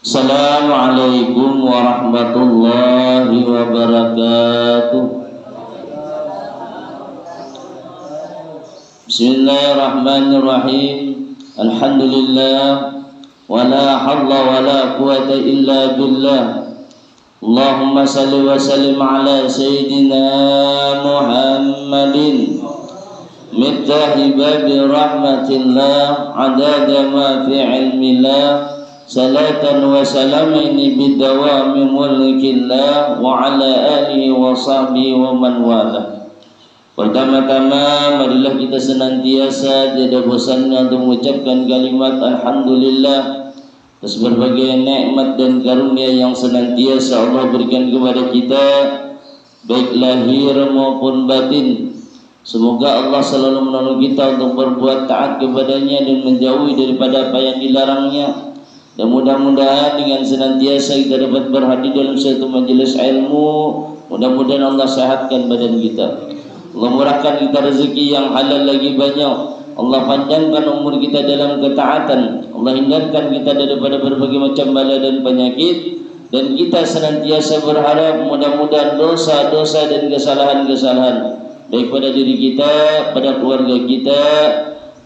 Assalamualaikum warahmatullahi wabarakatuh. Bismillahirrahmanirrahim. Alhamdulillah, wala hawla wala quwata illa billah. Allahumma salli wa sallim ala sayyidina Muhammadin miftahi babi rahmatillah, adada ma fi ilmillah, salatan wa salamaini bidawami mulkillah wa ala alihi wa sahbihi wa man wala. Pertama-tama marilah kita senantiasa tidak bosannya untuk mengucapkan kalimat alhamdulillah atas berbagai nikmat dan karunia yang senantiasa Allah berikan kepada kita, baik lahir maupun batin. Semoga Allah selalu menolong kita untuk berbuat taat kepadanya dan menjauhi daripada apa yang dilarangnya. Dan mudah-mudahan dengan senantiasa kita dapat berhadir dalam satu majelis ilmu, mudah-mudahan Allah sehatkan badan kita, Allah murahkan kita rezeki yang halal lagi banyak, Allah panjangkan umur kita dalam ketaatan, Allah hindarkan kita daripada berbagai macam bala dan penyakit. Dan kita senantiasa berharap mudah-mudahan dosa-dosa dan kesalahan-kesalahan baik pada diri kita, pada keluarga kita,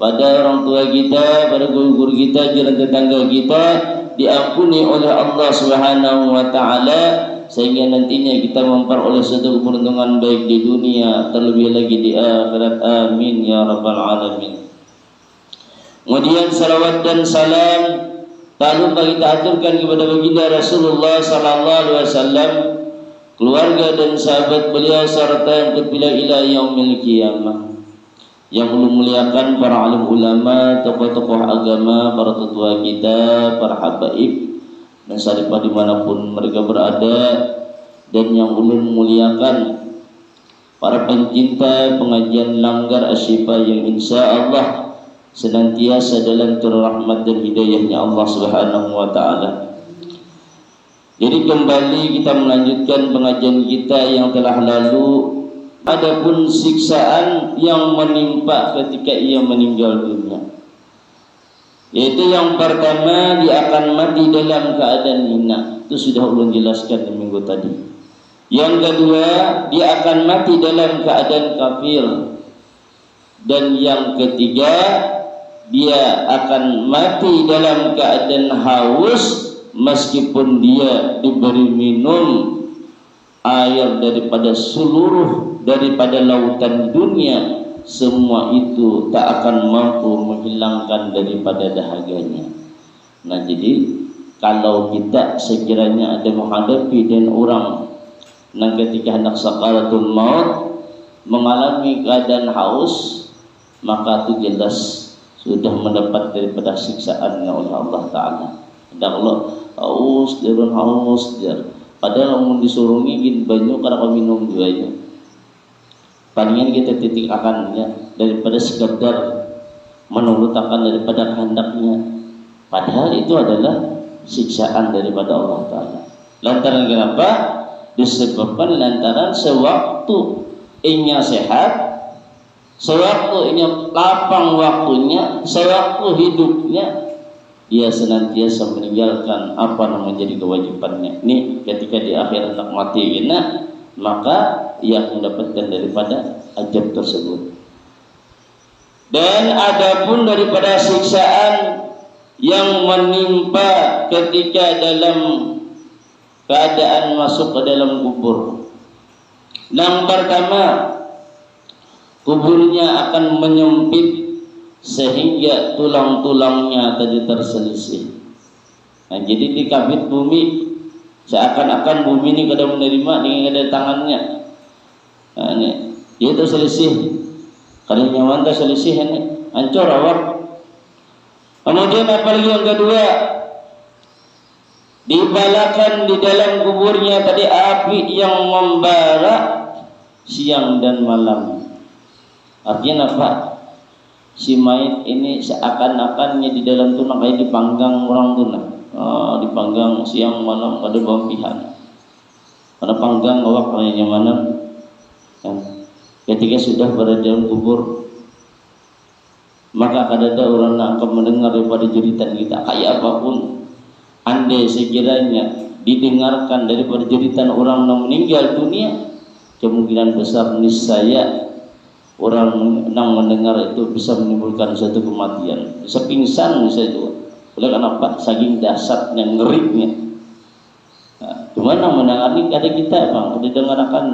pada orang tua kita, pada guru-guru kita, jiran tetangga kita diampuni oleh Allah Subhanahu wa taala, sehingga nantinya kita memperoleh suatu keberuntungan baik di dunia terlebih lagi di akhirat. Amin ya rabbal alamin. Kemudian salawat dan salam tak lupa kita aturkan kepada baginda Rasulullah sallallahu alaihi wasallam, keluarga dan sahabat beliau serta yang terpilih ila yaumil qiyamah. Yang belum muliakan para alim ulama, tokoh-tokoh agama, para tetua kita, para habaib dan syarifah dimanapun mereka berada, dan yang belum muliakan para pencinta pengajian Langgar Asy-Syifa yang insya Allah senantiasa dalam rahmat dan hidayahnya Allah Subhanahu wa taala. Jadi kembali kita melanjutkan pengajian kita yang telah lalu. Adapun siksaan yang menimpa ketika ia meninggal dunia, yaitu yang pertama dia akan mati dalam keadaan hina, itu sudah ulun jelaskan di minggu tadi. Yang kedua dia akan mati dalam keadaan kafir, dan yang ketiga dia akan mati dalam keadaan haus meskipun dia diberi minum air daripada daripada lautan dunia, semua itu tak akan mampu menghilangkan daripada dahaganya. Nah, jadi kalau kita sekiranya ada menghadapi dengan orang yang ketika hendak sakaratul maut mengalami keadaan haus, maka itu jelas sudah mendapat daripada siksaannya oleh Allah Ta'ala. Dan Allah haus dia, padahal mau disuruh ngingin banyak karena kau minum juga ya. Palingan kita titik akannya daripada sekadar menurut akan daripada kehendaknya, padahal itu adalah siksaan daripada Allah Ta'ala. Lantaran kenapa? Disebabkan lantaran sewaktu inya sehat, sewaktu inya lapang waktunya, sewaktu hidupnya dia senantiasa meninggalkan apa yang menjadi kewajibannya. Ini ketika di akhir hendak mati ini, maka ia mendapatkan daripada ajab tersebut. Dan adapun daripada siksaan yang menimpa ketika dalam keadaan masuk ke dalam kubur. Yang pertama, kuburnya akan menyempit sehingga tulang-tulangnya tadi terselisih. Nah, jadi di kabit bumi seakan-akan bumi ini kada menerima dengan kedatangannya. Nah, ini dia terselisih, kalau nyaman terselisih ini hancur awak. Kemudian apalagi yang kedua, dibalakan di dalam kuburnya tadi api yang membara siang dan malam. Artinya apa? Si mayit ini seakan-akannya di dalam tunak kayak dipanggang orang tunak. Dipanggang siang malam ada bampihan. Pada panggang awak kayaknya mana? Ketika sudah berada dalam kubur, maka kadang orang akan mendengar daripada jeritan kita kayak apapun andai sekiranya didengarkan daripada jeritan orang yang meninggal dunia, kemungkinan besar niscaya orang yang mendengar itu bisa menimbulkan suatu kematian, bisa pingsan bisa itu. Oleh karena apa? Saking dahsyatnya, ngerinya. Nah, gimana mendengar ini ada kita bang, didengarkan.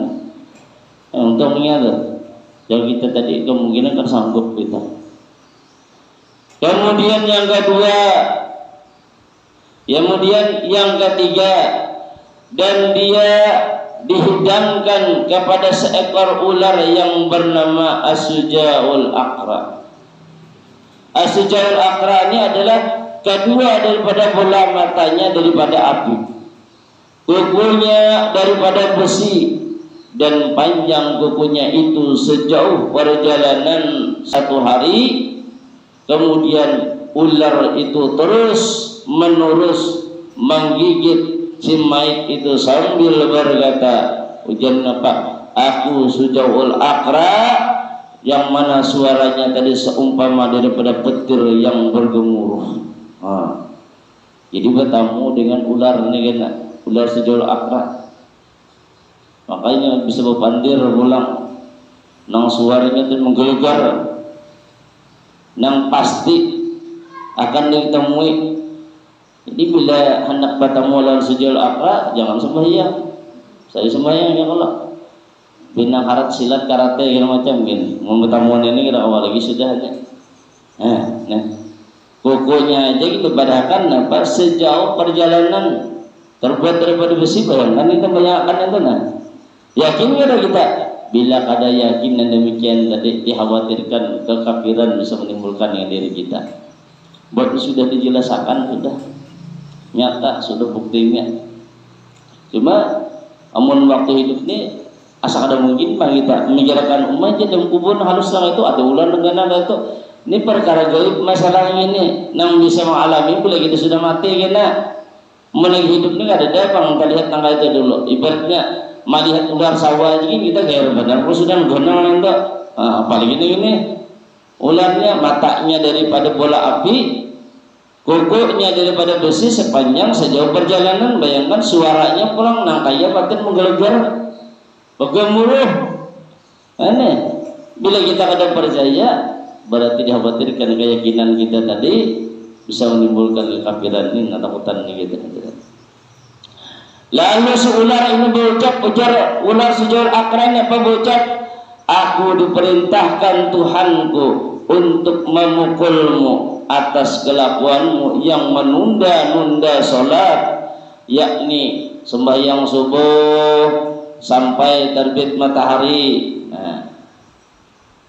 Untungnya tuh, yang kita tadi kemungkinan kan sanggup kita. Kemudian yang kedua, kemudian yang ketiga, dan dia dihidangkan kepada seekor ular yang bernama As-Sujaul Aqra. As-Sujaul Aqra ini adalah kedua daripada bola matanya daripada api, kukunya daripada besi, dan panjang kukunya itu sejauh perjalanan 1 hari. Kemudian ular itu terus menerus menggigit si mayit itu sambil berkata, ujian apa? Aku Sujaul Aqra, yang mana suaranya tadi seumpama daripada petir yang bergemuruh. Jadi bertemu dengan ular ini kan, ular Sujaul Aqra. Makanya bisa berpandir ulang, nang suaranya itu menggelegar, nang pasti akan ditemui. Jadi bila hendak bertemu ular Sujaul Aqra, jangan sembahyang. Saya sembahyang ya Allah. Bina karat silat karate gitu macam gitu. Mau bertemu ini kita awal lagi sudah aja. Nah, kukunya aja gitu padahkan apa sejauh perjalanan terbuat daripada besi, bayangkan itu bayangkan itu nah. Yakin ada kita? Bila ada yakin dan demikian tadi dikhawatirkan kekafiran bisa menimbulkan yang diri kita. Buat sudah dijelaskan sudah. Nyata sudah buktinya. Cuma amun waktu hidup ini asal ada mungkin bang kita menjarakan umat aja dalam kubur halus lang itu ada ular dengan ada itu. Ini perkara gaib masalah ini yang bisa mengalami bila kita sudah mati kena. Mulai hidup ini ada bang kita lihat tangga itu dulu. Ibaratnya melihat ular sawah aja kita kayak benar kalau sudah gonang itu. Apalagi ini ularnya matanya daripada bola api, kukunya daripada besi sepanjang sejauh perjalanan. Bayangkan suaranya pulang nangkaya batin menggelegar bergemuruh. Aneh. Bila kita kadang percaya, berarti dikhawatirkan keyakinan kita tadi bisa menimbulkan kekafiran ini, ketakutan ini gitu. Lalu si ular ini berucap, ujar ular Sujaul Aqra apa berucap? Aku diperintahkan Tuhanku untuk memukulmu atas kelakuanmu yang menunda-nunda sholat, yakni sembahyang subuh sampai terbit matahari. Nah,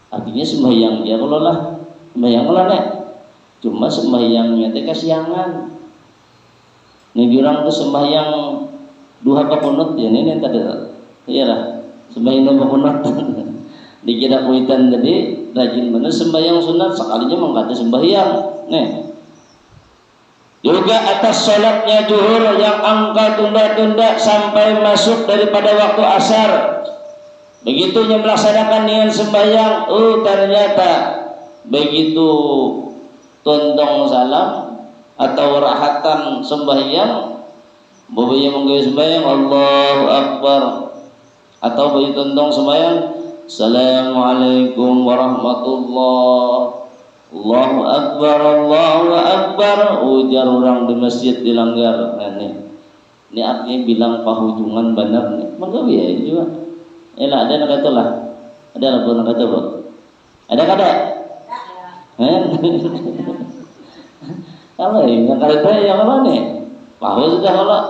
artinya sembahyang dia kalau lah sembahyang lah nek, cuma sembahyangnya teh kesiangan. Nih orang tuh sembahyang duha kapunut ya ini tadi, iyalah sembahyang duha kapunut. Dikira kuitan tadi rajin bener sembahyang sunat sekalinya mengkata sembahyang. Nih juga atas sholatnya zuhur yang angka tunda-tunda sampai masuk daripada waktu asar. Begitu yang melaksanakan dengan sembahyang, ternyata begitu tontong salam atau rahatan sembahyang, bobanya menggawe sembahyang Allahu Akbar, atau begitu tontong sembahyang Assalamualaikum warahmatullah, Allahu Akbar, Allahu Akbar, ujar orang di masjid dilanggar. Nah, ini artinya bilang pahujungan benar nih. Menggawe ya juga. Elah ada nak kata lah. Ada nak kata bro. Ada kata? Kalau yang kata yang apa nih? Pahu sudah kalau.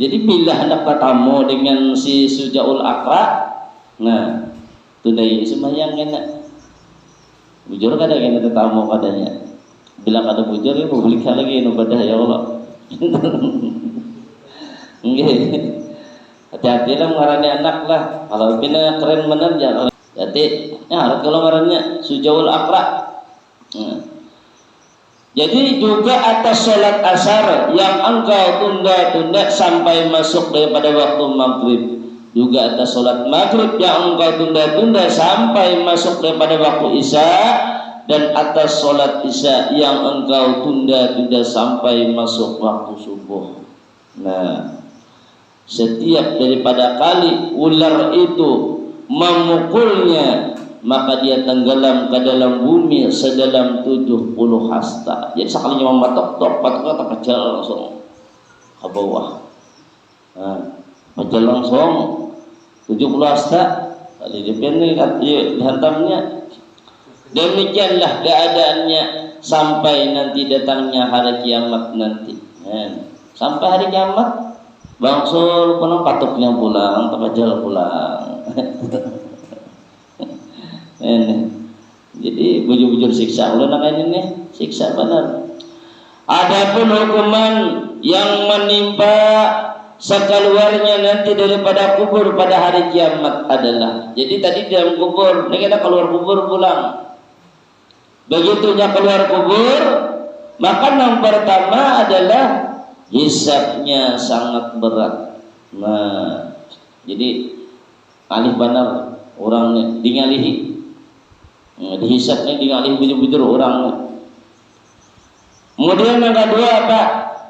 Jadi bila hendak bertemu dengan si Sujaul Aqra, nah tundai sembahyang enak. Bujur kada kena tetamu padanya. Bila kada bujur ya publik lagi ibadah ya Allah. Nggih. Hati-hati lah mengarani anak lah. Kalau bina keren bener ya. Jadi ya kalau ngarannya Sujaul Aqra. Jadi juga atas sholat asar yang engkau tunda-tunda sampai masuk daripada waktu maghrib. Juga atas sholat maghrib yang engkau tunda-tunda sampai masuk daripada waktu isya. dan atas sholat isya yang engkau tunda-tunda sampai masuk waktu subuh. Nah, setiap daripada kali ular itu memukulnya, maka dia tenggelam ke dalam bumi sedalam 70 hasta. Jadi sekalinya mematok-tok, patoknya terkecil langsung ke bawah. Nah, kecil langsung 70 hasta. Kali dia dihantamnya. Demikianlah keadaannya sampai nanti datangnya hari kiamat nanti. Sampai hari kiamat, bangsul penuh patuknya pulang, terkejal pulang. Jadi bujur-bujur siksa ulah nakain ini, siksa benar. Adapun hukuman yang menimpa sekeluarnya nanti daripada kubur pada hari kiamat adalah, jadi tadi dalam kubur, ini kita keluar kubur pulang. Begitunya keluar kubur, maka yang pertama adalah hisabnya sangat berat. Nah, jadi alih benar orangnya dingalihi, dihisabnya dingalihi bujur-bujur orangnya. Kemudian yang kedua apa?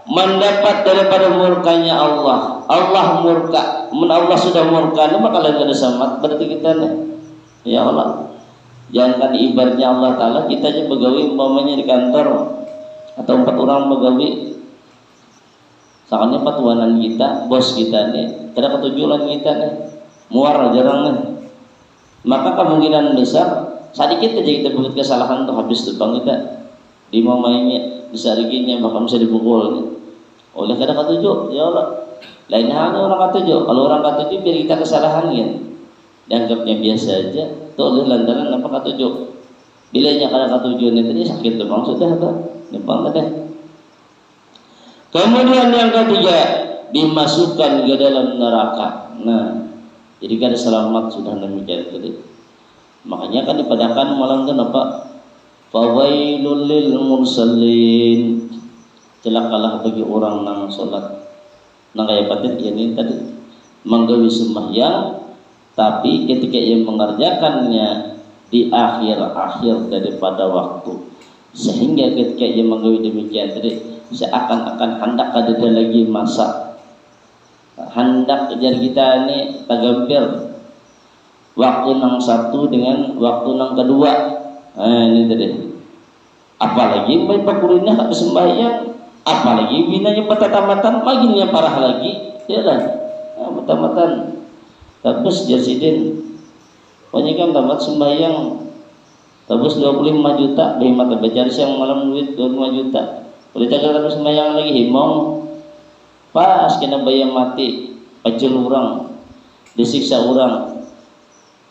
Mendapat daripada murkanya Allah. Allah murka, Allah sudah murka, maka lagi ada samat. Berarti kita nih, ya Allah, jangankan ibaratnya Allah Ta'ala, kita aja pegawai umpamanya di kantor atau 4 orang pegawai, soalnya patuanan kita, bos kita nih, ada ketujuan kita nih, muar jarang nih, maka kemungkinan besar sedikit aja kita buat kesalahan tuh habis tuh bang kita di mamanya bisa reginya bahkan bisa dipukul nih. Oleh karena ketujuh, ya Allah, lain halnya orang ketujuh. Kalau orang ketujuh biar kita kesalahan ya, dianggapnya biasa aja. Itu oleh lantaran apa ketujuh. Bilanya karena ketujuh ini tadi sakit tuh bang sudah apa? Nimpang tadi. Kemudian yang ketiga, dimasukkan ke dalam neraka. Nah, jadi kan selamat sudah demikian tadi. Makanya kan dipadakan malam kan apa? Fawailul lil mursalin. Celakalah bagi orang nang salat. Nang kaya patit ini tadi menggawi sembahyang, tapi ketika ia mengerjakannya di akhir-akhir daripada waktu, sehingga ketika ia menggawi demikian tadi seakan-akan hendak ada lagi masa hendak kejar kita ini tagampir waktu nang satu dengan waktu nang kedua. Nah, ini tadi. Apalagi baik pakurinnya hak sembahyang, apalagi binanya bertatamatan maginya parah lagi, ya kan? Nah, bertatamatan. Terus jasidin, pokoknya kan tamat sembahyang, terus 25 juta, bagi mata baca siang malam duit 25 juta. Boleh jaga terus sembahyang lagi himong, pas kena bayang mati, pecel orang, disiksa orang.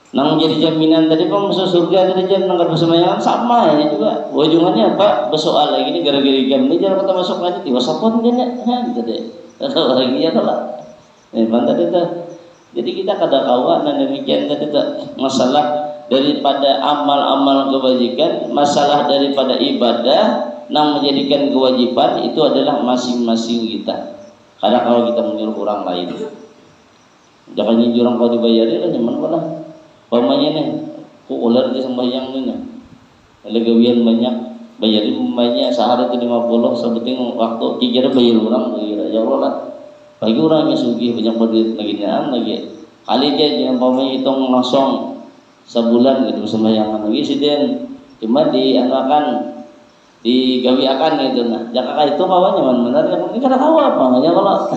Nang jadi jaminan tadi pak masuk surga tadi jam nangkat bersembahyang sama ya juga. Ujungannya apa? Bersoal lagi ini gara-gara jam ini jangan kita masuk lagi di wasapun kan jadi kalau lagi ya lah. Mantap itu. Jadi kita kada kawan dan demikian tadi masalah daripada amal-amal kebajikan, masalah daripada ibadah yang menjadikan kewajiban itu adalah masing-masing kita. Karena kalau kita menyuruh orang lain, jangan nyinjur orang kau dibayari lah nyaman mana. Pamanya nih, ku ular di sembahyang nih, ada gawian banyak, bayarin banyak sehari itu 50, sebutin waktu kira bayar orang, kira ya Allah lah. Bagi orang yang sugih banyak berduit lagi lagi, kali dia yang pamanya hitung langsung sebulan gitu sembahyang lagi sih den, cuma dianakan digawiakan gitu nah, jangan itu kawannya man benar yang penting kada tahu apa, ya kalau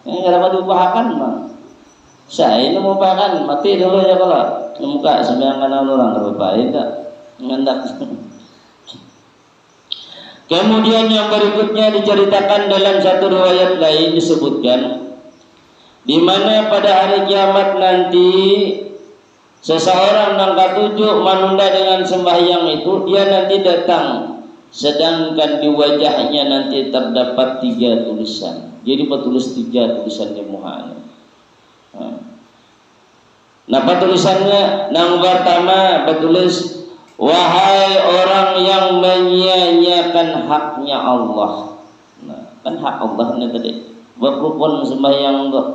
ini kada mau diupahakan mah. Saya ini mau bahkan mati dulu ya kalau muka sembahyang kanan orang berapa itu ngendak. Kemudian yang berikutnya diceritakan dalam satu riwayat lain disebutkan di mana pada hari kiamat nanti seseorang yang ketujuh menunda dengan sembahyang itu dia nanti datang sedangkan di wajahnya nanti terdapat 3 tulisan. Jadi bertulis 3 tulisan di muhanya. Napa tulisannya? Yang pertama bertulis, wahai orang yang menyia-nyiakan haknya Allah. Nah, kan hak Allah ini tadi. Berrukun sembahyang tuh.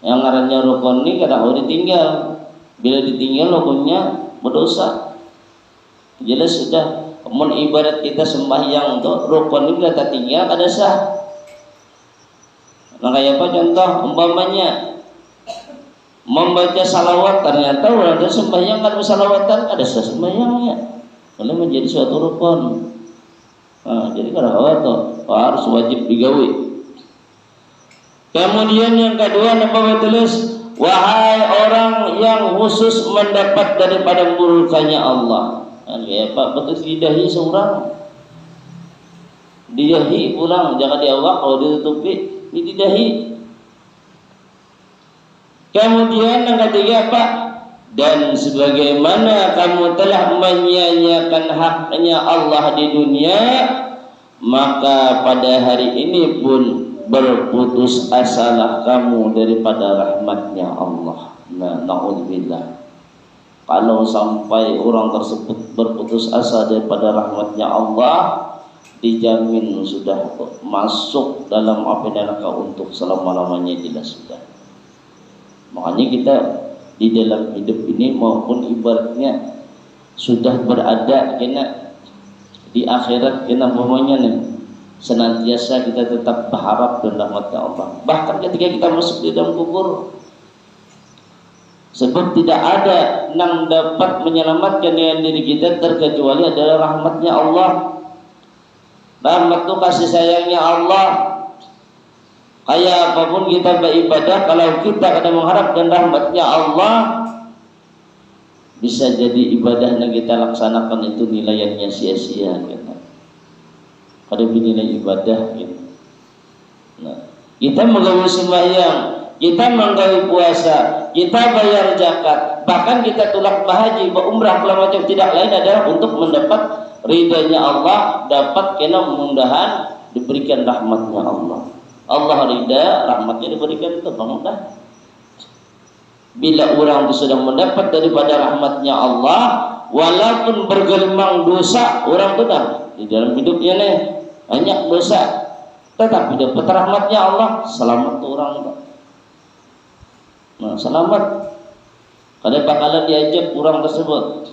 Yang ngarannya rukun ini kada mau ditinggal. Bila ditinggal rukunnya berdosa. Jelas sudah. Mun ibarat kita sembahyang tuh rukun ini tak tinggal ada sah. Nah kayak apa contoh umpamanya membaca salawat, ternyata orang ada sembahyang kan salawatan ada sah sembahyangnya. Boleh menjadi suatu rukun. Nah, jadi kalau tuh harus wajib digawe. Kemudian yang kedua Nabi tulis, wahai orang yang khusus mendapat daripada murkanya Allah. Ya Pak, betul didahi seorang, didahi pulang, jangan diawak kalau ditutupi, didahi. Kemudian yang ketiga Pak, dan sebagaimana kamu telah menyia-nyiakan haknya Allah di dunia, maka pada hari ini pun berputus asalah kamu daripada rahmatnya Allah. Nah, na'udzubillah. Kalau sampai orang tersebut berputus asa daripada rahmatnya Allah, dijamin sudah masuk dalam api neraka untuk selama-lamanya, jelas sudah. Makanya kita di dalam hidup ini maupun ibaratnya sudah berada kena di akhirat, kena momennya nih, senantiasa kita tetap berharap dan rahmatnya Allah. Bahkan ketika kita masuk di dalam kubur, sebab tidak ada yang dapat menyelamatkan diri kita terkecuali adalah rahmatnya Allah. Rahmat itu kasih sayangnya Allah. Kayak apapun kita beribadah, kalau kita ada mengharap dan rahmatnya Allah, bisa jadi ibadah yang kita laksanakan itu nilainya sia-sia. Ada nilai ibadah. Nah, kita menggawe sembahyang, kita menggawe puasa, kita bayar zakat, bahkan kita tulak berhaji, berumrah, segala macam, tidak lain adalah untuk mendapat ridhanya Allah, dapat kena mudahan diberikan rahmatnya Allah. Allah ridha, rahmatnya diberikan itu mudah. Bila orang itu sudah mendapat daripada rahmatnya Allah, walaupun bergelimang dosa, orang itu dah di dalam hidupnya nih banyak dosa, tetapi dapat rahmatnya Allah, selamat orang itu. Nah, selamat. Kada bakalan diajak orang tersebut.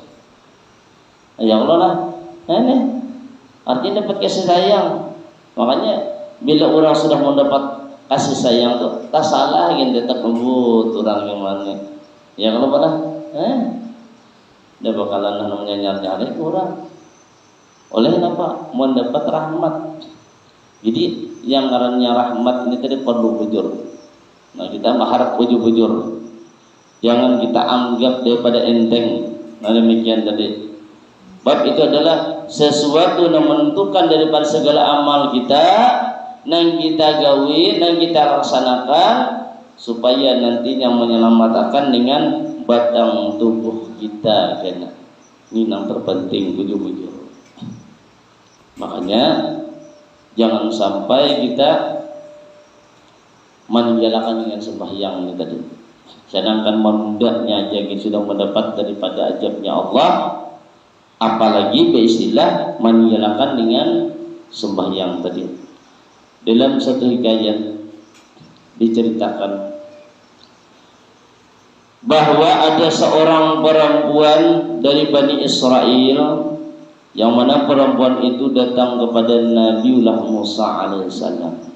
Ya Allah lah. Ini artinya dapat kasih sayang. Makanya bila orang sudah mendapat kasih sayang tuh, tak salah yang tetap lembut orang yang mana. Ya kalau pada, dia bakalan namanya nyari orang. Oleh apa? Mendapat rahmat. Jadi yang ngarannya rahmat ini tadi perlu bujur. Nah kita mengharap bujur-bujur. Jangan kita anggap daripada enteng. Nah demikian tadi. Bab itu adalah sesuatu yang menentukan daripada segala amal kita, yang kita gawe, yang kita laksanakan, supaya nantinya menyelamatkan dengan batang tubuh kita. Ini yang terpenting, bujur-bujur. Makanya jangan sampai kita menjalankan dengan sembahyang ini tadi. Sedangkan mudahnya aja kita sudah mendapat daripada ajabnya Allah, apalagi beristilah menjalankan dengan sembahyang tadi. Dalam satu hikayat diceritakan bahwa ada seorang perempuan dari Bani Israel, yang mana perempuan itu datang kepada Nabiullah Musa alaihissalam.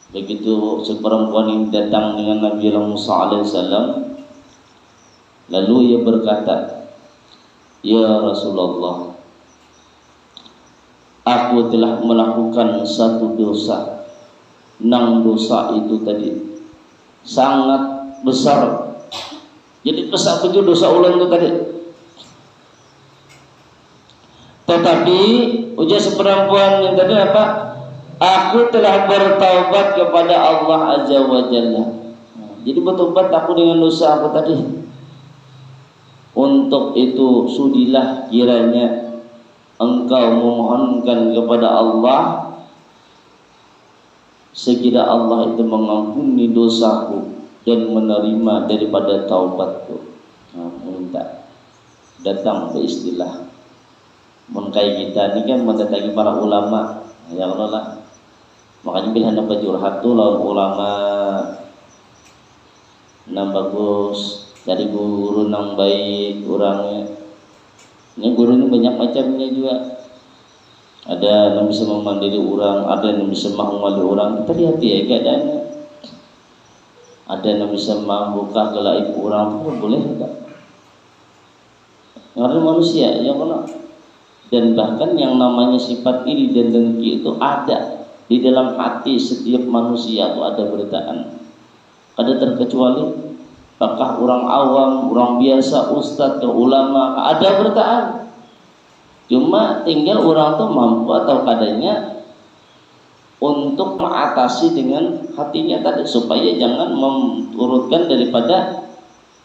Begitu si perempuan ini datang dengan Nabiullah Musa alaihissalam, lalu ia berkata, ya Rasulullah, aku telah melakukan satu dosa. Nang dosa itu tadi sangat besar. Jadi besar itu dosa ulang itu tadi. Tetapi ujar seperempuan yang tadi apa? Aku telah bertaubat kepada Allah Azza wa Jalla. Jadi bertobat aku dengan dosa aku tadi. Untuk itu sudilah kiranya engkau memohonkan kepada Allah, sekiranya Allah itu mengampuni dosaku dan menerima daripada taubatku. Nah, minta datang ke istilah mengkai kita ini kan mendatangi para ulama, ya Allah lah. Makanya bila nampak curhat tu lawan ulama nang bagus, cari guru nang baik orangnya. Ini guru ini banyak macamnya juga. Ada yang bisa memandiri orang, ada yang bisa mengamali orang. Kita lihat ya keadaannya. Ada yang bisa membuka gelaib orang pun boleh enggak? Karena manusia ya kalau dan bahkan yang namanya sifat iri dan dengki itu ada di dalam hati setiap manusia itu ada beritaan. Ada terkecuali apakah orang awam, orang biasa, ustadz, atau ulama ada beritaan. Cuma tinggal orang tuh mampu atau kadangnya untuk mengatasi dengan hatinya tadi supaya jangan menurutkan daripada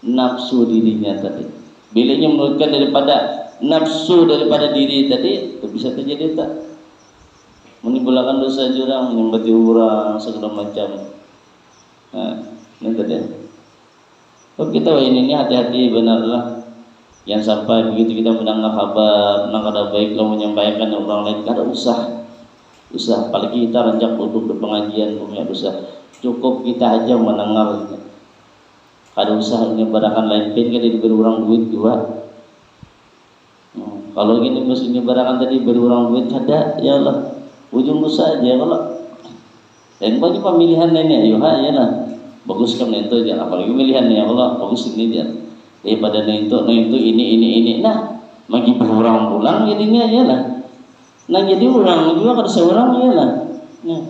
nafsu dirinya tadi. Bilanya menurutkan daripada nafsu daripada diri tadi itu bisa terjadi tak menimbulkan dosa jurang, menyembati orang segala macam. Nah, ini tadi. Kalau kita ini hati-hati benarlah. Yang sampai begitu kita mendengar kabar, kada baik kalau menyampaikan orang lain, kada usah, apalagi kita ranjak duduk di pengajian punya dosa. Cukup kita aja mendengar, kada usah menyebarkan lain pun kada diberi orang duit juga. Kalau gini mesti menyebarkan tadi beri orang duit kada, ya Allah, ujung dosa aja kalau. Dan bagi pemilihan lainnya, ya lah, bagus kan itu aja, apalagi pemilihan ya Allah, bagus ini dia. Daripada itu ini nah bagi berurang pulang jadinya ya lah. Nah jadi orang juga kada seorang ya lah. Nah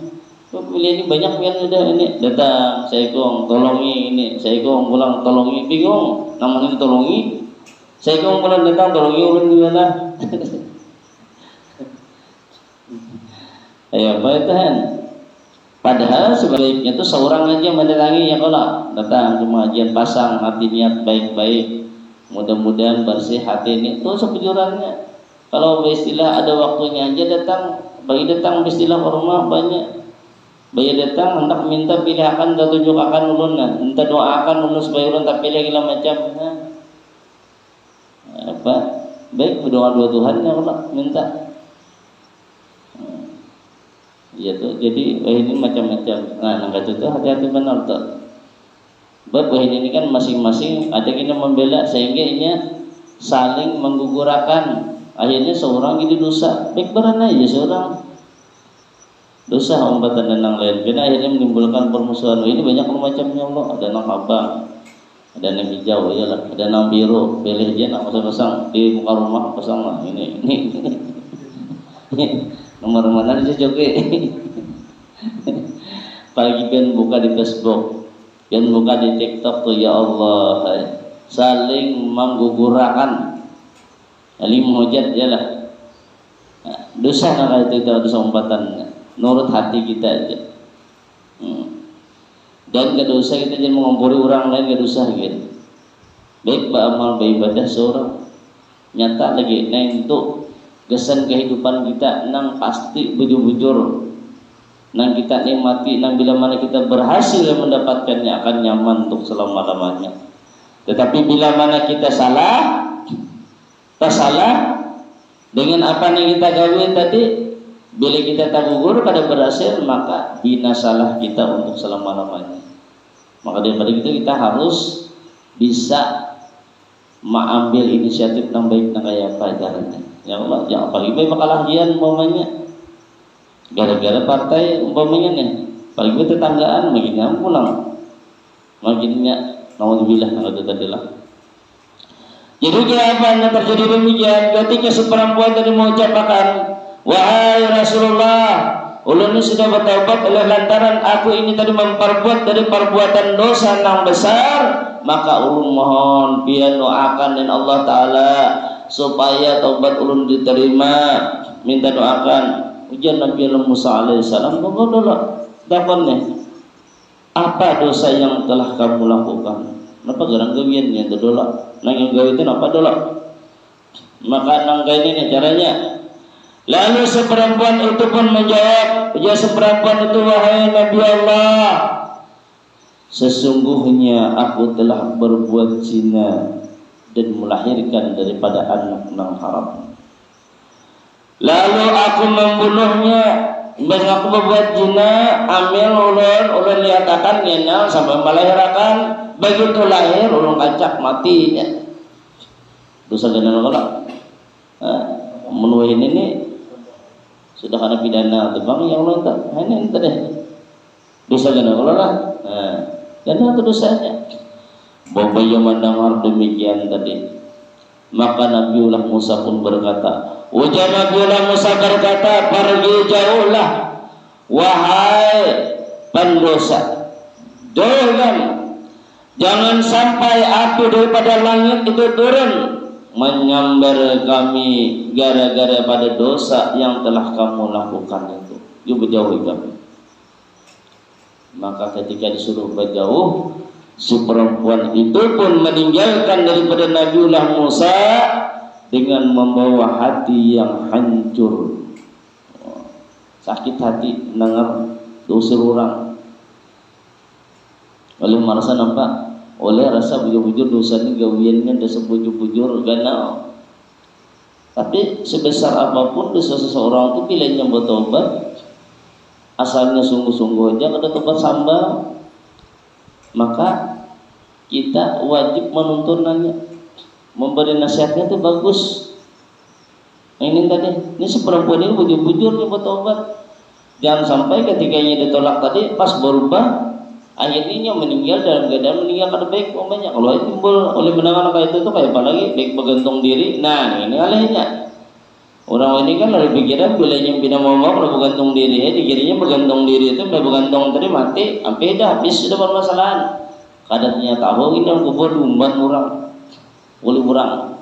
pilih ini banyak yang udah ini datang saya kong tolongi ini saya kong pulang tolongi bingung namanya tolongi saya kong pulang datang tolongi ulun gimana. Ayo apa itu kan? Padahal sebaliknya itu seorang aja mendatangi ya kalau datang cuma ajian pasang hati niat baik-baik mudah-mudahan bersih hati ini itu sebenarnya kalau istilah ada waktunya aja datang bagi datang istilah rumah banyak bagi datang hendak minta pilihan dan tunjuk akan ulun minta doakan ulun supaya ulun tak pilih segala macam apa baik berdoa dua Tuhan ya kalau minta. Ya tuh, jadi ini macam-macam. Nah, itu hati-hati benar tuh. Bab ini kan masing-masing ada kita membela sehingga ini saling menggugurkan. Akhirnya seorang jadi dosa. Baik berana aja seorang dosa umpatan dan yang lain. Karena akhirnya menimbulkan permusuhan. Ini banyak macamnya Allah. Ada nang abang, ada nang hijau, ya lah. Ada nang biru. Pilih aja nak pasang di muka rumah pasang lah. Ini. Nomor mana aja joget. Pagi kan buka di Facebook, kan buka di TikTok tuh ya Allah, saling menggugurkan, saling menghujat ya lah. Dosa kalau itu dosa umpatan, nurut hati kita aja. Dan kedosa kita jangan mengompori orang lain kedosa gitu. Baik beramal beribadah seorang nyata lagi, nah itu kesan kehidupan kita nang pasti bujur-bujur nang kita nikmati nang bila mana kita berhasil mendapatkannya akan nyaman untuk selama-lamanya. Tetapi bila mana kita salah dengan apa yang kita gawe tadi, bila kita tak gugur pada berhasil maka binasalah kita untuk selama-lamanya. Maka daripada itu kita harus bisa mengambil inisiatif yang baik nang kayak apa caranya. Ya Allah, jangan paling baik makalah jian umpamanya gara-gara partai umpamanya nih paling baik tetanggaan makinnya pulang makinnya naudzubillah itu tadi lah. Jadi apa yang terjadi demikian ketika seperempuan tadi mengucapkan wahai Rasulullah ulun ini sudah bertaubat oleh lantaran aku ini tadi memperbuat dari perbuatan dosa yang besar maka ulun mohon pian doakan dan Allah Ta'ala supaya taubat ulun diterima minta doakan ujian Nabi Musa alaihissalam menggodolak dapannya apa dosa yang telah kamu lakukan kenapa gerang gawiannya dodolak nang yang gawi itu apa dolak maka nang ini caranya lalu seperempuan itu pun menjawab ya seperempuan itu wahai Nabi Allah sesungguhnya aku telah berbuat zina dan melahirkan daripada anak yang haram. Lalu aku membunuhnya, dan aku berbuat zina, ambil ulun liatakan nyenal sampai melahirkan, begitu lahir ulun kacak matinya. Dosa gana nolak. Menuhin ini sudah kena pidana atau bang yang lain tak ini deh dosa gana kalau lah gana itu dosanya. Bapak yang mendengar demikian tadi, maka Nabiullah Musa pun berkata, ujar Nabiullah Musa berkata, pergi jauhlah wahai pendosa, jangan sampai api daripada langit itu turun menyambar kami gara-gara pada dosa yang telah kamu lakukan itu. Yuk berjauhi kami. Maka ketika disuruh berjauh, si perempuan itu pun meninggalkan daripada Nabiullah Musa dengan membawa hati yang hancur, sakit hati mendengar dosa orang. Oleh merasa nampak, oleh rasa bujur-bujur dosa ini gawiannya dosa bujur-bujur gana. Tapi sebesar apapun dosa seseorang itu pilihannya bertobat, asalnya sungguh-sungguh aja kada tobat sambal, maka kita wajib menuntunannya, memberi nasihatnya itu bagus. Ini tadi, ini si perempuan ini bujur-bujur nih bertobat, jangan sampai ketika ini ditolak tadi pas berubah akhirnya meninggal dalam keadaan meninggal kada baik umpamanya. Kalau itu timbul oleh mendengar kayak itu tuh kayak apalagi baik bergantung diri. Nah ini alihnya orang ini kan ada pikiran bilanya pindah mau kalau bergantung diri dikirinya bergantung diri itu bergantung tadi mati sampai dah habis sudah bermasalahan. Kadarnya tahu ini yang kubur umban orang oleh orang.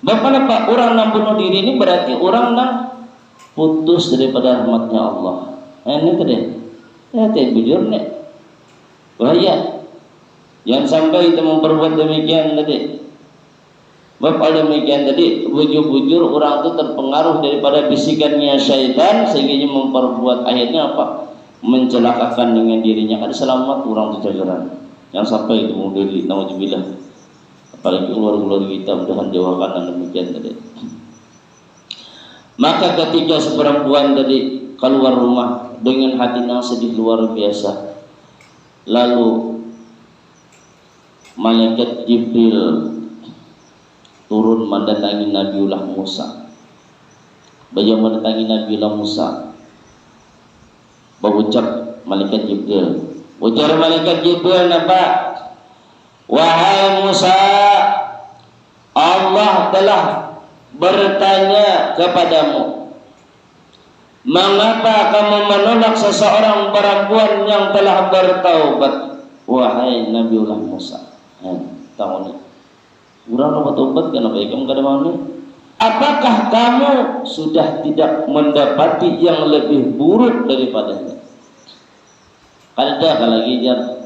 Bapak orang yang bunuh diri ini berarti orang yang putus daripada rahmatnya Allah. Ini tadi ya bujur nih bahaya. Yang sampai itu memperbuat demikian tadi. Bapak demikian tadi, bujur-bujur orang itu terpengaruh daripada bisikannya syaitan sehingga memperbuat akhirnya apa? Mencelakakan dengan dirinya. Ada selamat orang itu jajaran. Yang sampai itu mau diri, nauzubillah. Apalagi keluar-keluar kita mudahan jauhkan demikian tadi. Maka ketika seperempuan tadi keluar rumah dengan hati yang sedih luar biasa, lalu malaikat Jibril turun mendatangi Nabiullah Musa. Beliau mendatangi Nabiullah Musa, berucap malaikat Jibril, ujar malaikat Jibril apa? Wahai Musa, Allah telah bertanya kepadamu, mengapa kamu menolak seseorang perempuan yang telah bertaubat? Wahai Nabiullah Musa, tahu ni, orang bertaubat kenapa kamu kada mau ni? Apakah kamu sudah tidak mendapati yang lebih buruk daripadanya? Ada lagi jar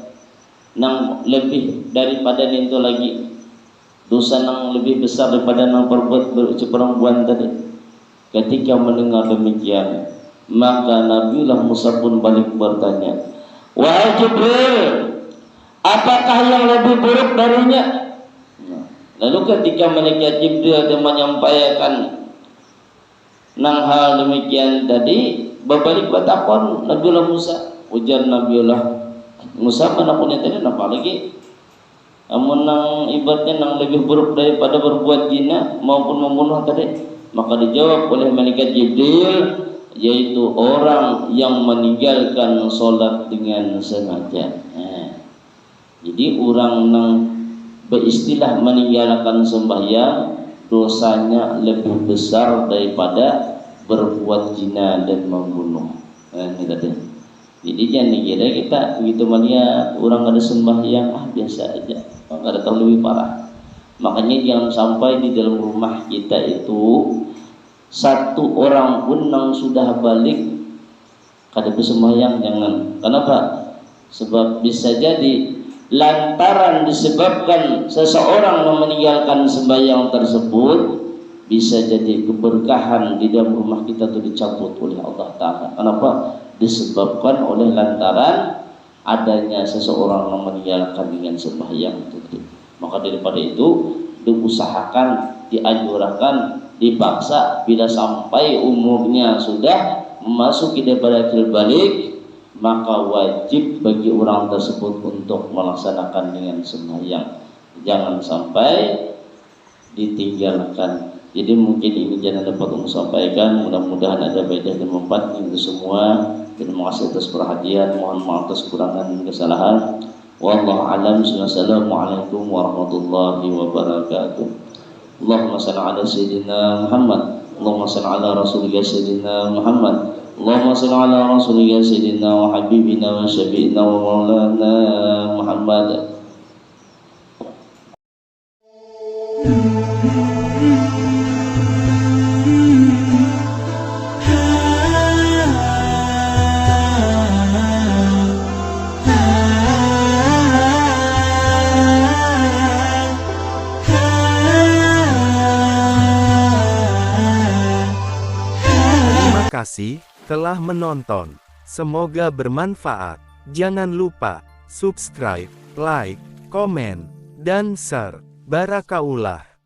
nang lebih daripada itu lagi dosa nang lebih besar daripada nang perbuat perempuan tadi. Ketika mendengar demikian, maka Nabiullah Musa pun balik bertanya, wahai Jibril, apakah yang lebih buruk darinya? Lalu ketika malaikat Jibril menyampaikan nang hal demikian tadi, berbalik bertakon Nabiullah Musa, ujar Nabiullah Musa manapun yang tadi apa lagi? Amun nang ibaratnya nang lebih buruk daripada berbuat zina maupun membunuh tadi. Maka dijawab oleh malaikat Jibril, yaitu orang yang meninggalkan solat dengan sengaja. Jadi orang yang beristilah meninggalkan sembahyang dosanya lebih besar daripada berbuat zina dan membunuh. Ini tadi. Jadi jangan dikira kita begitu melihat orang ada sembahyang biasa aja, ada tahu lebih parah. Makanya jangan sampai di dalam rumah kita itu satu orang pun yang sudah balik kada bersembahyang, jangan. Kenapa? Sebab bisa jadi lantaran disebabkan seseorang yang meninggalkan sembahyang tersebut, bisa jadi keberkahan di dalam rumah kita itu dicabut oleh Allah Ta'ala. Kenapa? Disebabkan oleh lantaran adanya seseorang yang meninggalkan dengan sembahyang itu. Maka daripada itu diusahakan, dianjurkan, dipaksa bila sampai umurnya sudah memasuki daripada akil balik, maka wajib bagi orang tersebut untuk melaksanakan dengan sembahyang. Jangan sampai ditinggalkan Jadi mungkin ini jangan dapat untuk sampaikan, mudah-mudahan ada faedah dan manfaat untuk semua. Terima kasih atas perhatian, mohon maaf atas kekurangan dan kesalahan. Wallahu a'lam. Wassalamualaikum warahmatullahi wabarakatuh. Allahumma shalli ala sayyidina Muhammad. Allahumma shalli ala rasulika sayyidina Muhammad. Allahumma shalli ala rasulika sayyidina wa habibina wa syafi'ina wa maulana Muhammad. Terima kasih telah menonton. Semoga bermanfaat. Jangan lupa subscribe, like, komen, dan share. Barakaullah.